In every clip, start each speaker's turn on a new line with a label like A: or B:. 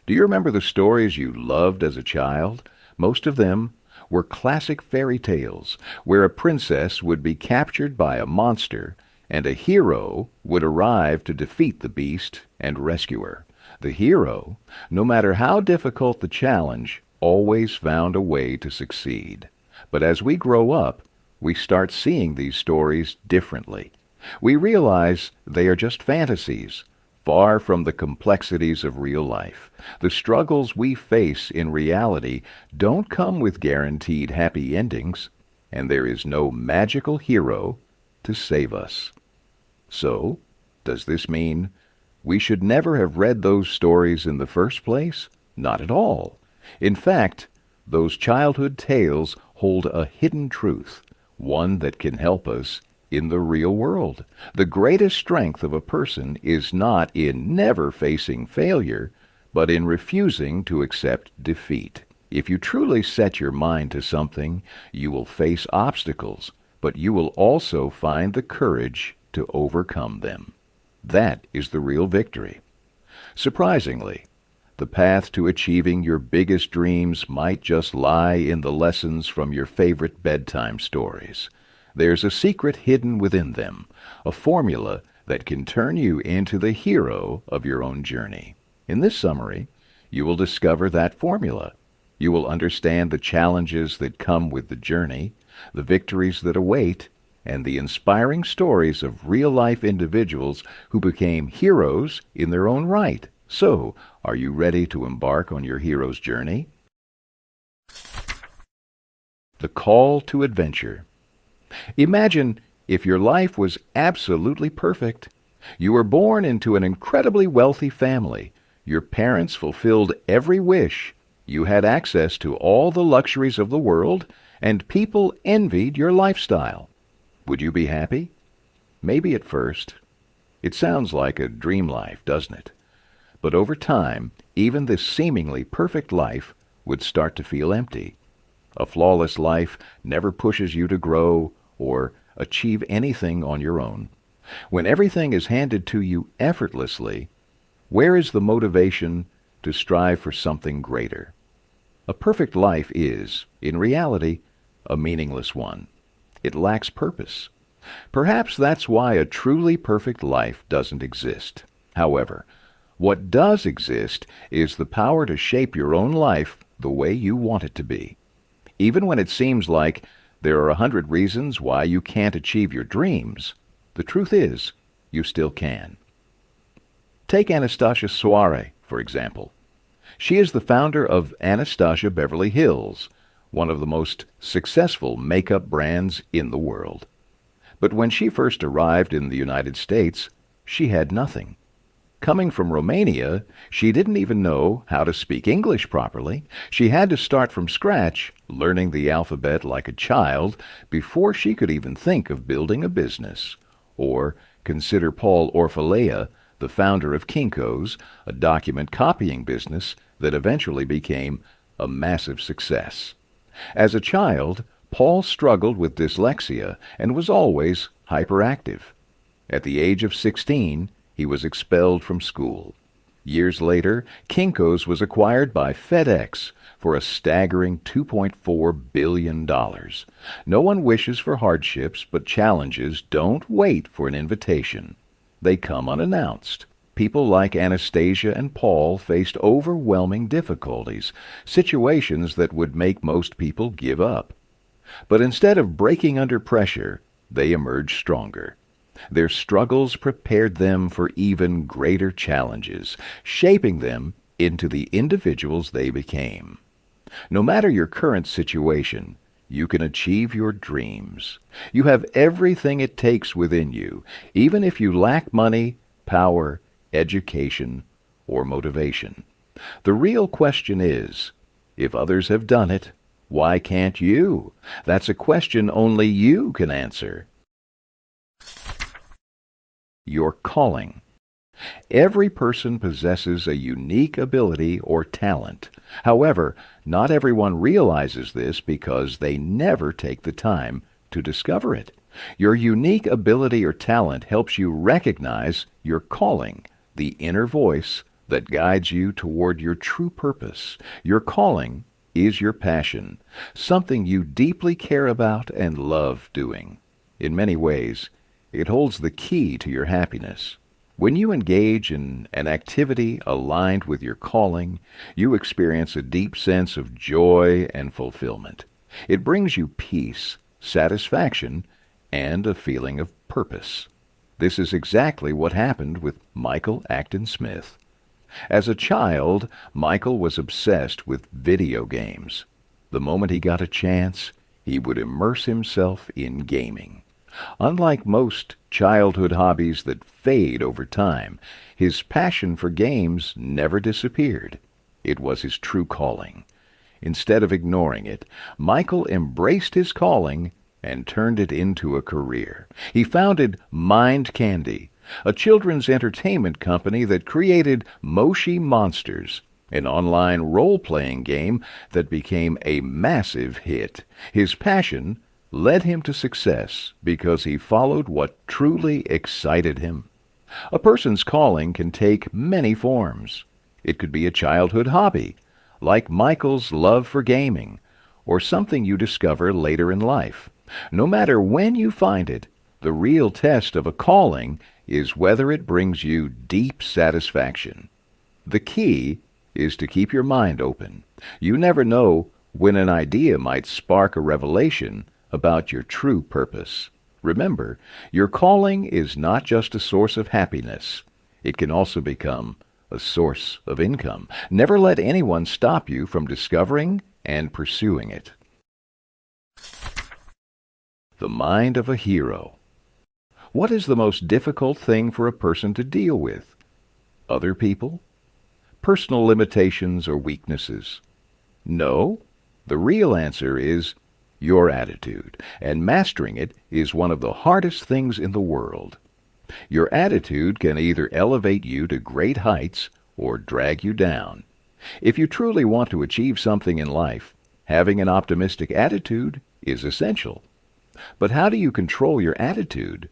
A: Do you remember the stories you loved as a child? Most of them were classic fairy tales where a princess would be captured by a monster and a hero would arrive to defeat the beast and rescue her. The hero, no matter how difficult the challenge, always found a way to succeed. But as we grow up, we start seeing these stories differently. We realize they are just fantasies, far from the complexities of real life. The struggles we face in reality don't come with guaranteed happy endings, and there is no magical hero to save us. So, does this mean we should never have read those stories in the first place? Not at all. In fact, those childhood tales hold a hidden truth, one that can help us in the real world. The greatest strength of a person is not in never facing failure, but in refusing to accept defeat. If you truly set your mind to something, you will face obstacles, but you will also find the courage to overcome them. That is the real victory. Surprisingly, the path to achieving your biggest dreams might just lie in the lessons from your favorite bedtime stories. There's a secret hidden within them, a formula that can turn you into the hero of your own journey. In this summary, you will discover that formula. You will understand the challenges that come with the journey, the victories that await, and the inspiring stories of real-life individuals who became heroes in their own right. So, are you ready to embark on your hero's journey? The call to adventure. Imagine if your life was absolutely perfect. You were born into an incredibly wealthy family. Your parents fulfilled every wish. You had access to all the luxuries of the world, and people envied your lifestyle. Would you be happy? Maybe at first. It sounds like a dream life, doesn't it? But over time, even this seemingly perfect life would start to feel empty. A flawless life never pushes you to grow or achieve anything on your own. When everything is handed to you effortlessly, where is the motivation to strive for something greater? A perfect life is, in reality, a meaningless one. It lacks purpose. Perhaps that's why a truly perfect life doesn't exist. However, what does exist is the power to shape your own life the way you want it to be. Even when it seems like there are 100 reasons why you can't achieve your dreams, the truth is, you still can. Take Anastasia Soare, for example. She is the founder of Anastasia Beverly Hills, one of the most successful makeup brands in the world. But when she first arrived in the United States, she had nothing. Coming from Romania, she didn't even know how to speak English properly. She had to start from scratch, learning the alphabet like a child, before she could even think of building a business. Or consider Paul Orfalea, the founder of Kinko's, a document copying business that eventually became a massive success. As a child, Paul struggled with dyslexia and was always hyperactive. At the age of 16, he was expelled from school. Years later, Kinko's was acquired by FedEx for a staggering $2.4 billion. No one wishes for hardships, but challenges don't wait for an invitation. They come unannounced. People like Anastasia and Paul faced overwhelming difficulties, situations that would make most people give up. But instead of breaking under pressure, they emerged stronger. Their struggles prepared them for even greater challenges, shaping them into the individuals they became. No matter your current situation, you can achieve your dreams. You have everything it takes within you, even if you lack money, power, education, or motivation. The real question is, if others have done it, why can't you? That's a question only you can answer. Your calling. Every person possesses a unique ability or talent. However, not everyone realizes this because they never take the time to discover it. Your unique ability or talent helps you recognize your calling, the inner voice that guides you toward your true purpose. Your calling is your passion, something you deeply care about and love doing. In many ways, it holds the key to your happiness. When you engage in an activity aligned with your calling, you experience a deep sense of joy and fulfillment. It brings you peace, satisfaction, and a feeling of purpose. This is exactly what happened with Michael Acton Smith. As a child, Michael was obsessed with video games. The moment he got a chance, he would immerse himself in gaming. Unlike most childhood hobbies that fade over time, his passion for games never disappeared. It was his true calling. Instead of ignoring it, Michael embraced his calling and turned it into a career. He founded Mind Candy, a children's entertainment company that created Moshi Monsters, an online role-playing game that became a massive hit. His passion led him to success because he followed what truly excited him. A person's calling can take many forms. It could be a childhood hobby, like Michael's love for gaming, or something you discover later in life. No matter when you find it, the real test of a calling is whether it brings you deep satisfaction. The key is to keep your mind open. You never know when an idea might spark a revelation about your true purpose. Remember, your calling is not just a source of happiness. It can also become a source of income. Never let anyone stop you from discovering and pursuing it. The mind of a hero. What is the most difficult thing for a person to deal with? Other people? Personal limitations or weaknesses? No. The real answer is your attitude, and mastering it is one of the hardest things in the world. Your attitude can either elevate you to great heights or drag you down. If you truly want to achieve something in life, having an optimistic attitude is essential. But how do you control your attitude?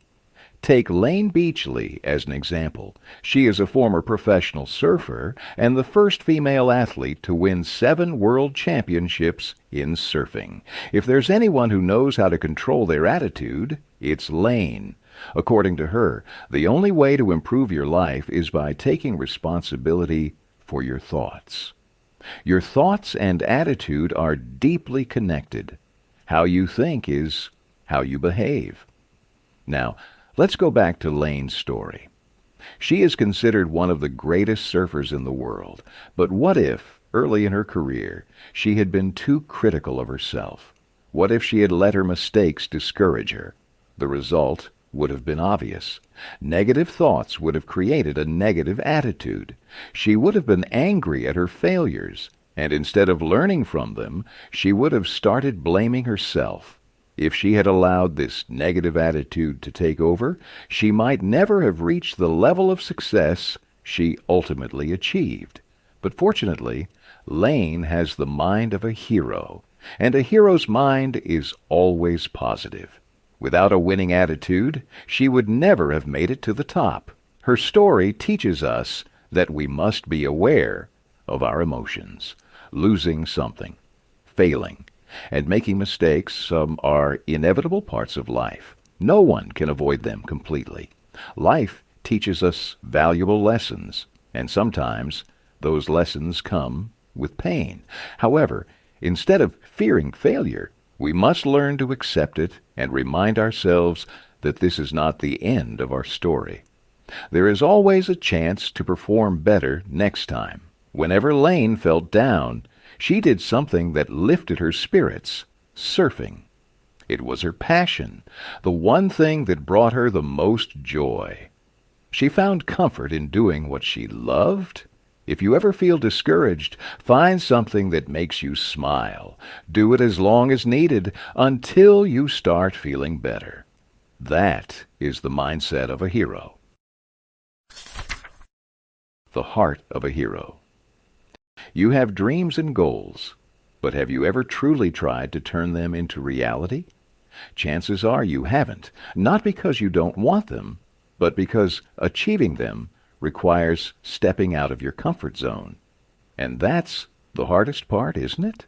A: Take Lane Beachley as an example. She is a former professional surfer and the first female athlete to win 7 world championships in surfing. If there's anyone who knows how to control their attitude, it's Lane. According to her, the only way to improve your life is by taking responsibility for your thoughts. Your thoughts and attitude are deeply connected. How you think is how you behave. Now, let's go back to Lane's story. She is considered one of the greatest surfers in the world. But what if, early in her career, she had been too critical of herself? What if she had let her mistakes discourage her? The result would have been obvious. Negative thoughts would have created a negative attitude. She would have been angry at her failures, and instead of learning from them, she would have started blaming herself. If she had allowed this negative attitude to take over, she might never have reached the level of success she ultimately achieved. But fortunately, Lane has the mind of a hero, and a hero's mind is always positive. Without a winning attitude, she would never have made it to the top. Her story teaches us that we must be aware of our emotions. Losing something, failing, and making mistakes are inevitable parts of life. No one can avoid them completely. Life teaches us valuable lessons, and sometimes those lessons come with pain. However, instead of fearing failure, we must learn to accept it and remind ourselves that this is not the end of our story. There is always a chance to perform better next time. Whenever Lane felt down, she did something that lifted her spirits: surfing. It was her passion, the one thing that brought her the most joy. She found comfort in doing what she loved. If you ever feel discouraged, find something that makes you smile. Do it as long as needed until you start feeling better. That is the mindset of a hero. The heart of a hero. You have dreams and goals, but have you ever truly tried to turn them into reality? Chances are you haven't, not because you don't want them, but because achieving them requires stepping out of your comfort zone. And that's the hardest part, isn't it?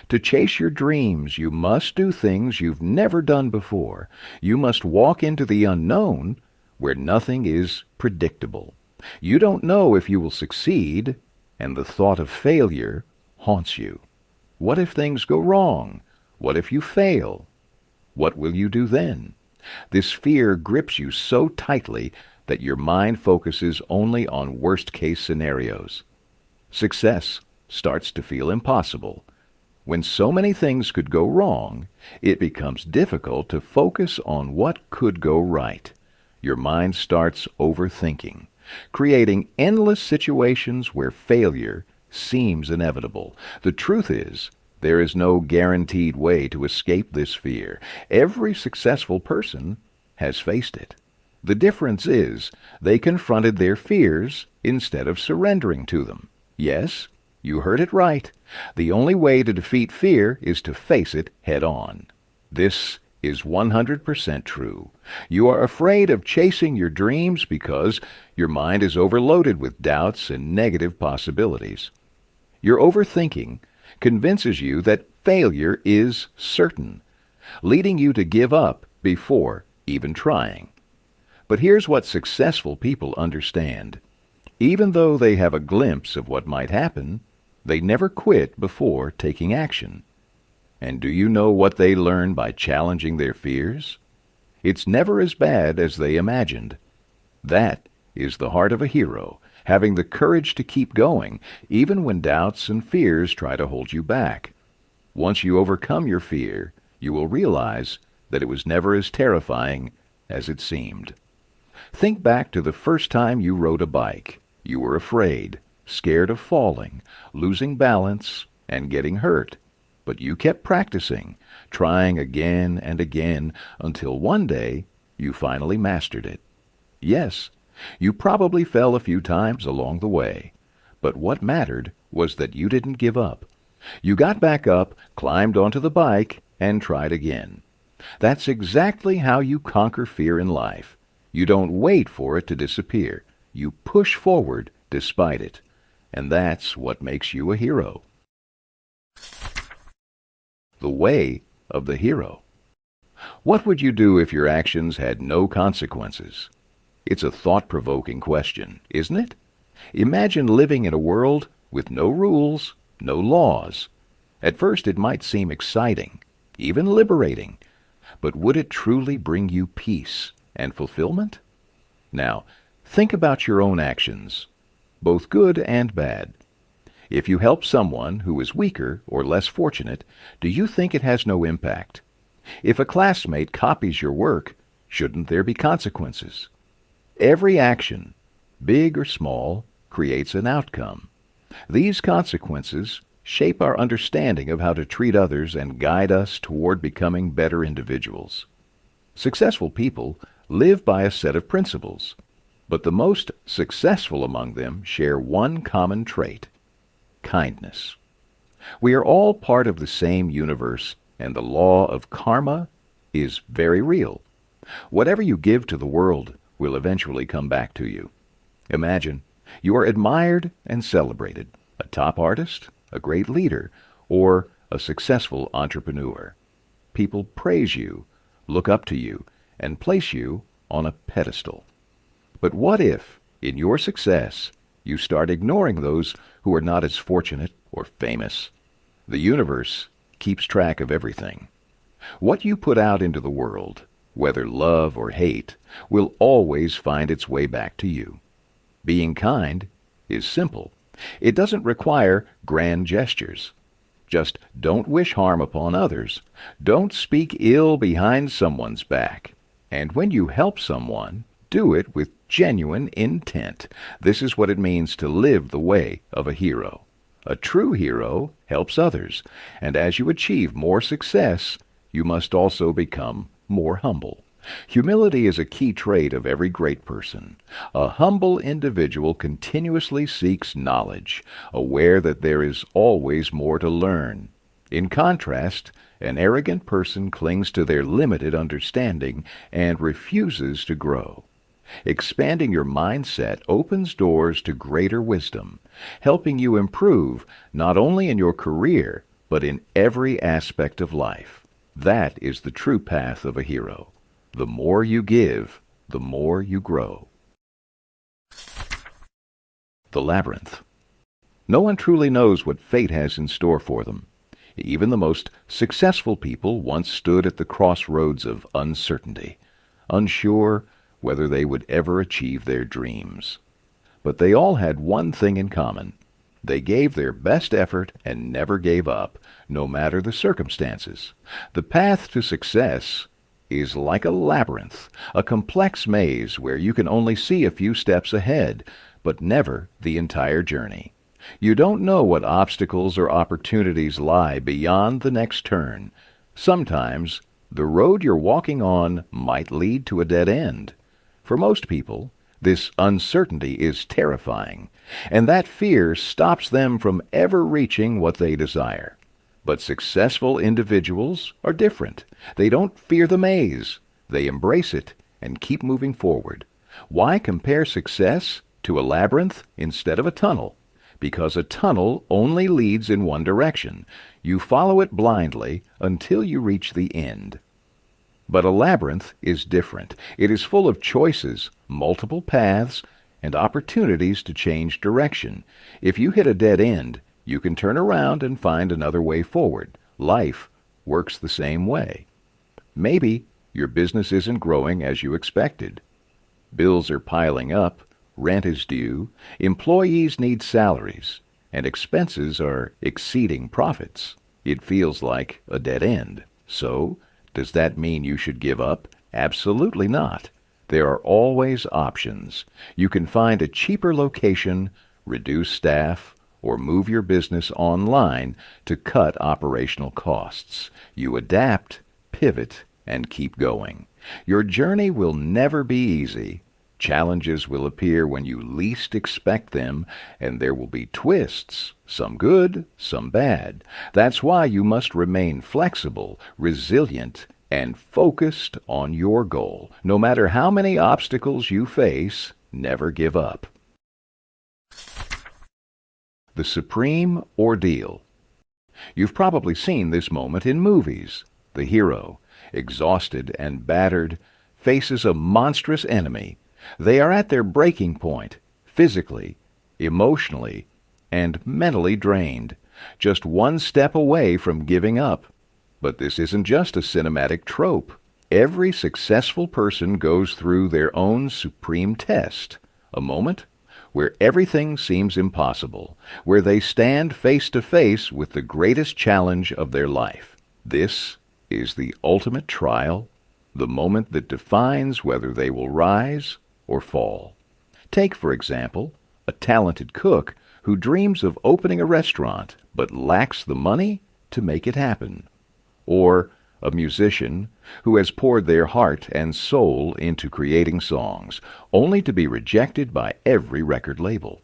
A: To chase your dreams, you must do things you've never done before. You must walk into the unknown where nothing is predictable. You don't know if you will succeed, and the thought of failure haunts you. What if things go wrong? What if you fail? What will you do then? This fear grips you so tightly that your mind focuses only on worst-case scenarios. Success starts to feel impossible. When so many things could go wrong, it becomes difficult to focus on what could go right. Your mind starts overthinking, creating endless situations where failure seems inevitable. The truth is, there is no guaranteed way to escape this fear. Every successful person has faced it. The difference is they confronted their fears instead of surrendering to them. Yes, you heard it right. The only way to defeat fear is to face it head on. This is 100% true. You are afraid of chasing your dreams because your mind is overloaded with doubts and negative possibilities. Your overthinking convinces you that failure is certain, leading you to give up before even trying. But here's what successful people understand. Even though they have a glimpse of what might happen, they never quit before taking action. And do you know what they learn by challenging their fears? It's never as bad as they imagined. That is the heart of a hero, having the courage to keep going, even when doubts and fears try to hold you back. Once you overcome your fear, you will realize that it was never as terrifying as it seemed. Think back to the first time you rode a bike. You were afraid, scared of falling, losing balance, and getting hurt. But you kept practicing, trying again and again, until one day you finally mastered it. Yes, you probably fell a few times along the way, but what mattered was that you didn't give up. You got back up, climbed onto the bike, and tried again. That's exactly how you conquer fear in life. You don't wait for it to disappear. You push forward despite it. And that's what makes you a hero. The way of the hero. What would you do if your actions had no consequences? It's a thought-provoking question, isn't it? Imagine living in a world with no rules, no laws. At first it might seem exciting, even liberating, but would it truly bring you peace and fulfillment? Now, think about your own actions, both good and bad. If you help someone who is weaker or less fortunate, do you think it has no impact? If a classmate copies your work, shouldn't there be consequences? Every action, big or small, creates an outcome. These consequences shape our understanding of how to treat others and guide us toward becoming better individuals. Successful people live by a set of principles, but the most successful among them share one common trait: kindness. We are all part of the same universe, and the law of karma is very real. Whatever you give to the world will eventually come back to you. Imagine you are admired and celebrated, a top artist, a great leader, or a successful entrepreneur. People praise you, look up to you, and place you on a pedestal. But what if, in your success, you start ignoring those who are not as fortunate or famous? The universe keeps track of everything. What you put out into the world, whether love or hate, will always find its way back to you. Being kind is simple. It doesn't require grand gestures. Just don't wish harm upon others. Don't speak ill behind someone's back. And when you help someone, do it with genuine intent. This is what it means to live the way of a hero. A true hero helps others, and as you achieve more success, you must also become more humble. Humility is a key trait of every great person. A humble individual continuously seeks knowledge, aware that there is always more to learn. In contrast, an arrogant person clings to their limited understanding and refuses to grow. Expanding your mindset opens doors to greater wisdom, helping you improve not only in your career, but in every aspect of life. That is the true path of a hero. The more you give, the more you grow. The Labyrinth. No one truly knows what fate has in store for them. Even the most successful people once stood at the crossroads of uncertainty, unsure whether they would ever achieve their dreams. But they all had one thing in common. They gave their best effort and never gave up, no matter the circumstances. The path to success is like a labyrinth, a complex maze where you can only see a few steps ahead, but never the entire journey. You don't know what obstacles or opportunities lie beyond the next turn. Sometimes the road you're walking on might lead to a dead end. For most people, this uncertainty is terrifying, and that fear stops them from ever reaching what they desire. But successful individuals are different. They don't fear the maze. They embrace it and keep moving forward. Why compare success to a labyrinth instead of a tunnel? Because a tunnel only leads in one direction. You follow it blindly until you reach the end. But a labyrinth is different. It is full of choices, multiple paths, and opportunities to change direction. If you hit a dead end, you can turn around and find another way forward. Life works the same way. Maybe your business isn't growing as you expected. Bills are piling up, rent is due, employees need salaries, and expenses are exceeding profits. It feels like a dead end. So, does that mean you should give up? Absolutely not. There are always options. You can find a cheaper location, reduce staff, or move your business online to cut operational costs. You adapt, pivot, and keep going. Your journey will never be easy. Challenges will appear when you least expect them, and there will be twists, some good, some bad. That's why you must remain flexible, resilient, and focused on your goal. No matter how many obstacles you face, never give up. The Supreme Ordeal. You've probably seen this moment in movies. The hero, exhausted and battered, faces a monstrous enemy. They are at their breaking point, physically, emotionally, and mentally drained, just one step away from giving up. But this isn't just a cinematic trope. Every successful person goes through their own supreme test, a moment where everything seems impossible, where they stand face to face with the greatest challenge of their life. This is the ultimate trial, the moment that defines whether they will rise or fall. Take, for example, a talented cook who dreams of opening a restaurant but lacks the money to make it happen. Or a musician who has poured their heart and soul into creating songs, only to be rejected by every record label.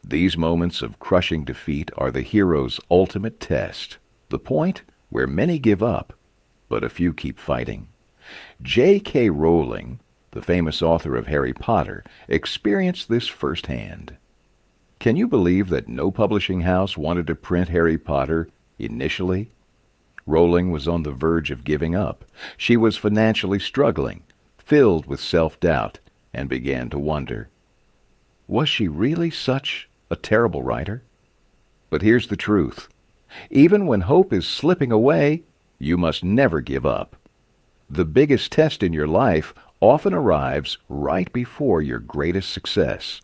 A: These moments of crushing defeat are the hero's ultimate test, the point where many give up, but a few keep fighting. J.K. Rowling, the famous author of Harry Potter, experienced this firsthand. Can you believe that no publishing house wanted to print Harry Potter initially? Rowling was on the verge of giving up. She was financially struggling, filled with self-doubt, and began to wonder, was she really such a terrible writer? But here's the truth. Even when hope is slipping away, you must never give up. The biggest test in your life often arrives right before your greatest success.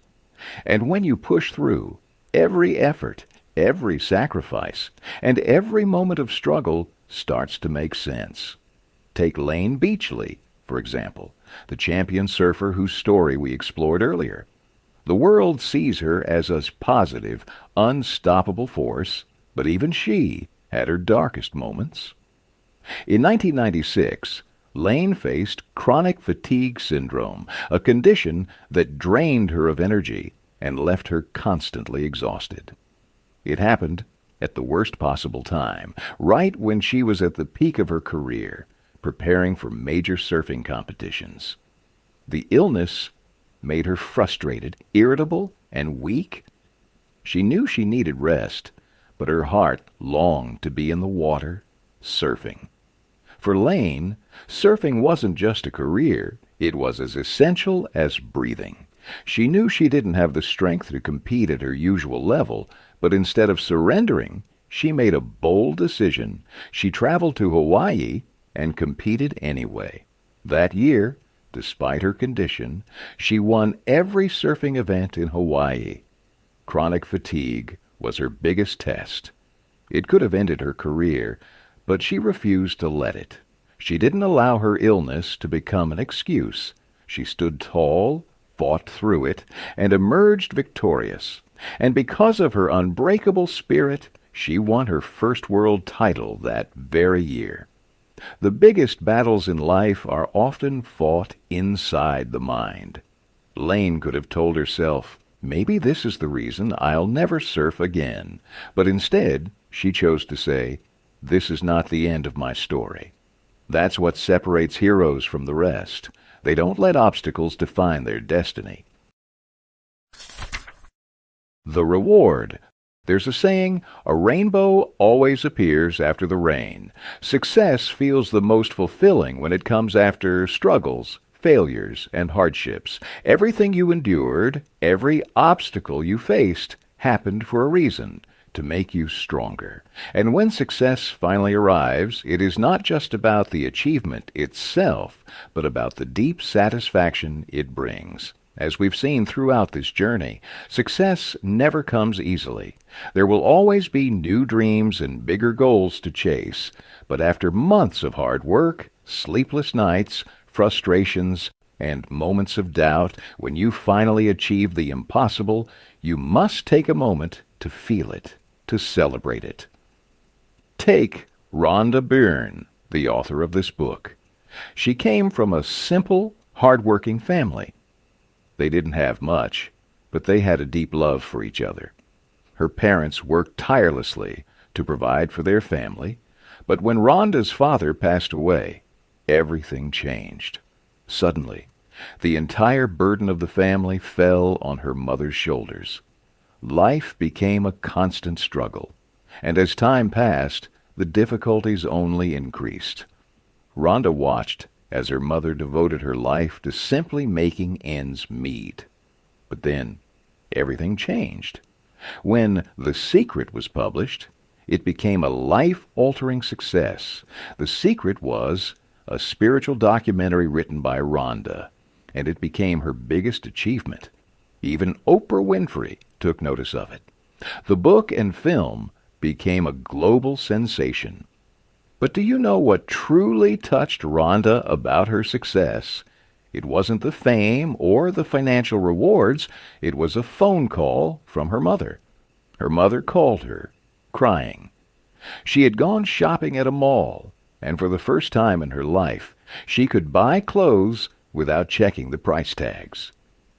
A: And when you push through, every effort, every sacrifice, and every moment of struggle starts to make sense. Take Lane Beachley, for example, the champion surfer whose story we explored earlier. The world sees her as a positive, unstoppable force, but even she had her darkest moments. In 1996, Lane faced chronic fatigue syndrome, a condition that drained her of energy and left her constantly exhausted. It happened at the worst possible time, right when she was at the peak of her career, preparing for major surfing competitions. The illness made her frustrated, irritable, and weak. She knew she needed rest, but her heart longed to be in the water, surfing. For Lane, surfing wasn't just a career, it was as essential as breathing. She knew she didn't have the strength to compete at her usual level, but instead of surrendering, she made a bold decision. She traveled to Hawaii and competed anyway. That year, despite her condition, she won every surfing event in Hawaii. Chronic fatigue was her biggest test. It could have ended her career, but she refused to let it. She didn't allow her illness to become an excuse. She stood tall, fought through it, and emerged victorious. And because of her unbreakable spirit, she won her first world title that very year. The biggest battles in life are often fought inside the mind. Lane could have told herself, maybe this is the reason I'll never surf again. But instead, she chose to say, this is not the end of my story. That's what separates heroes from the rest. They don't let obstacles define their destiny. The reward. There's a saying, a rainbow always appears after the rain. Success feels the most fulfilling when it comes after struggles, failures, and hardships. Everything you endured, every obstacle you faced, happened for a reason, to make you stronger. And when success finally arrives, it is not just about the achievement itself, but about the deep satisfaction it brings. As we've seen throughout this journey, success never comes easily. There will always be new dreams and bigger goals to chase, but after months of hard work, sleepless nights, frustrations, and moments of doubt, when you finally achieve the impossible, you must take a moment to feel it, to celebrate it. Take Rhonda Byrne, the author of this book. She came from a simple, hard-working family. They didn't have much, but they had a deep love for each other. Her parents worked tirelessly to provide for their family, but when Rhonda's father passed away, everything changed. Suddenly, the entire burden of the family fell on her mother's shoulders. Life became a constant struggle, and as time passed, the difficulties only increased. Rhonda watched as her mother devoted her life to simply making ends meet. But then, everything changed. When The Secret was published, it became a life-altering success. The Secret was a spiritual documentary written by Rhonda, and it became her biggest achievement. Even Oprah Winfrey took notice of it. The book and film became a global sensation. But do you know what truly touched Rhonda about her success? It wasn't the fame or the financial rewards. It was a phone call from her mother. Her mother called her, crying. She had gone shopping at a mall, and for the first time in her life, she could buy clothes without checking the price tags.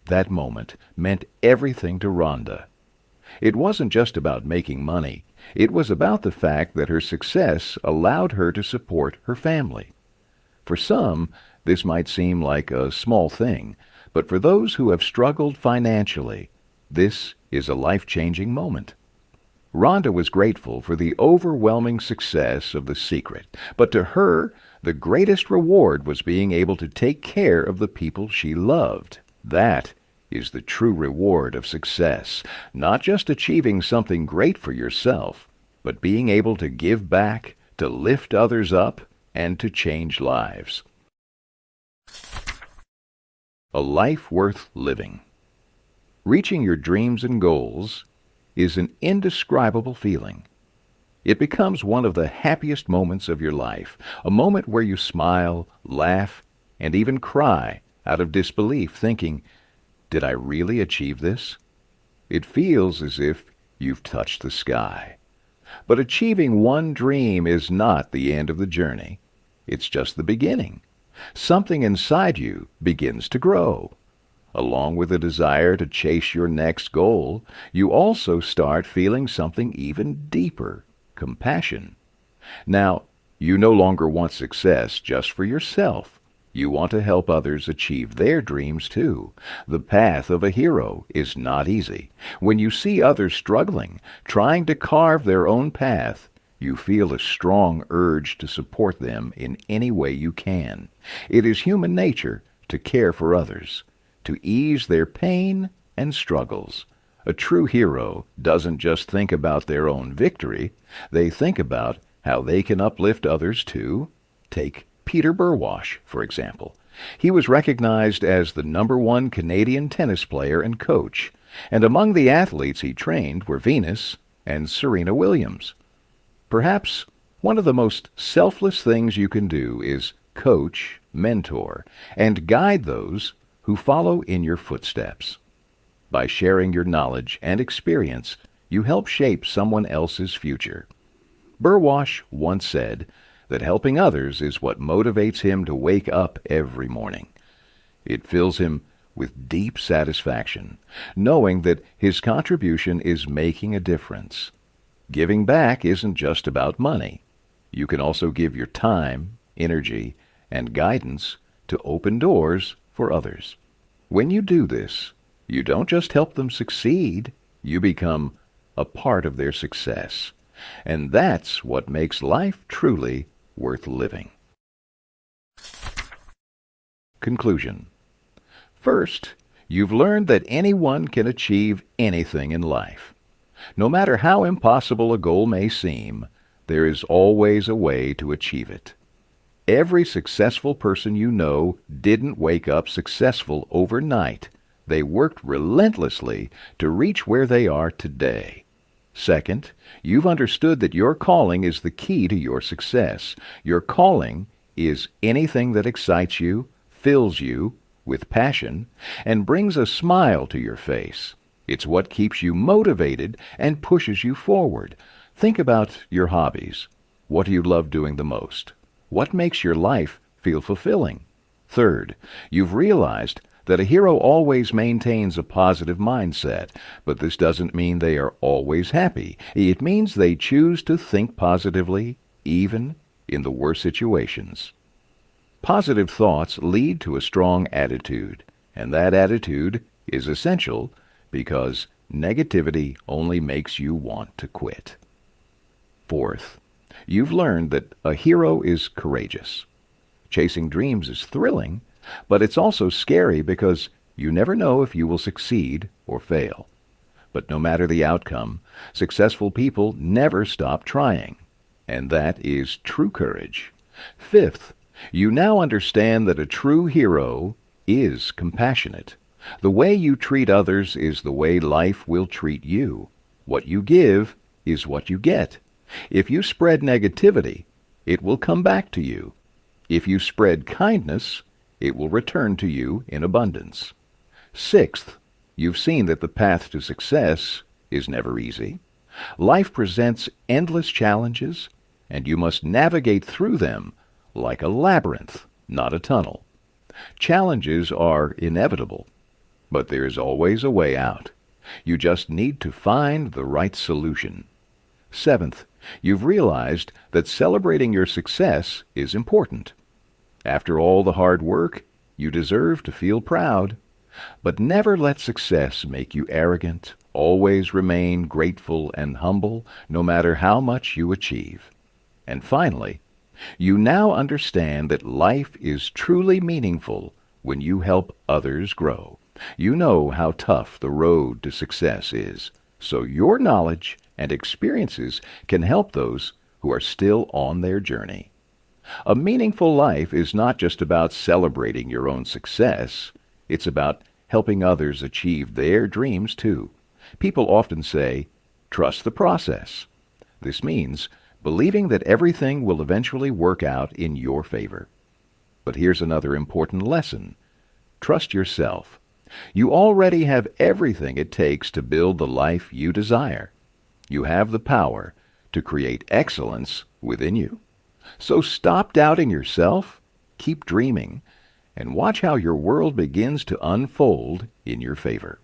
A: That moment meant everything to Rhonda. It wasn't just about making money. It was about the fact that her success allowed her to support her family. For some, this might seem like a small thing, but for those who have struggled financially, this is a life-changing moment. Rhonda was grateful for the overwhelming success of The Secret, but to her, the greatest reward was being able to take care of the people she loved. That is the true reward of success, not just achieving something great for yourself, but being able to give back, to lift others up, and to change lives. A life worth living. Reaching your dreams and goals is an indescribable feeling. It becomes one of the happiest moments of your life, a moment where you smile, laugh, and even cry out of disbelief, thinking, did I really achieve this? It feels as if you've touched the sky. But achieving one dream is not the end of the journey. It's just the beginning. Something inside you begins to grow. Along with a desire to chase your next goal, you also start feeling something even deeper, compassion. Now, you no longer want success just for yourself. You want to help others achieve their dreams too. The path of a hero is not easy. When you see others struggling, trying to carve their own path, you feel a strong urge to support them in any way you can. It is human nature to care for others, to ease their pain and struggles. A true hero doesn't just think about their own victory, they think about how they can uplift others too. Take Peter Burwash, for example. He was recognized as the #1 Canadian tennis player and coach, and among the athletes he trained were Venus and Serena Williams. Perhaps one of the most selfless things you can do is coach, mentor, and guide those who follow in your footsteps. By sharing your knowledge and experience, you help shape someone else's future. Burwash once said that helping others is what motivates him to wake up every morning. It fills him with deep satisfaction, knowing that his contribution is making a difference. Giving back isn't just about money. You can also give your time, energy, and guidance to open doors for others. When you do this, you don't just help them succeed, you become a part of their success. And that's what makes life truly worth living. Conclusion. First, you've learned that anyone can achieve anything in life. No matter how impossible a goal may seem, there is always a way to achieve it. Every successful person you know didn't wake up successful overnight. They worked relentlessly to reach where they are today. Second, you've understood that your calling is the key to your success. Your calling is anything that excites you, fills you with passion, and brings a smile to your face. It's what keeps you motivated and pushes you forward. Think about your hobbies. What do you love doing the most? What makes your life feel fulfilling? Third, you've realized that a hero always maintains a positive mindset, but this doesn't mean they are always happy. It means they choose to think positively, even in the worst situations. Positive thoughts lead to a strong attitude, and that attitude is essential because negativity only makes you want to quit. Fourth, you've learned that a hero is courageous. Chasing dreams is thrilling, but it's also scary because you never know if you will succeed or fail. But no matter the outcome, successful people never stop trying, and that is true courage. Fifth, you now understand that a true hero is compassionate. The way you treat others is the way life will treat you. What you give is what you get. If you spread negativity, it will come back to you. If you spread kindness, it will return to you in abundance. Sixth, you've seen that the path to success is never easy. Life presents endless challenges, and you must navigate through them like a labyrinth, not a tunnel. Challenges are inevitable, but there is always a way out. You just need to find the right solution. Seventh, you've realized that celebrating your success is important. After all the hard work, you deserve to feel proud. But never let success make you arrogant. Always remain grateful and humble, no matter how much you achieve. And finally, you now understand that life is truly meaningful when you help others grow. You know how tough the road to success is, so your knowledge and experiences can help those who are still on their journey. A meaningful life is not just about celebrating your own success. It's about helping others achieve their dreams too. People often say, trust the process. This means believing that everything will eventually work out in your favor. But here's another important lesson. Trust yourself. You already have everything it takes to build the life you desire. You have the power to create excellence within you. So stop doubting yourself, keep dreaming, and watch how your world begins to unfold in your favor.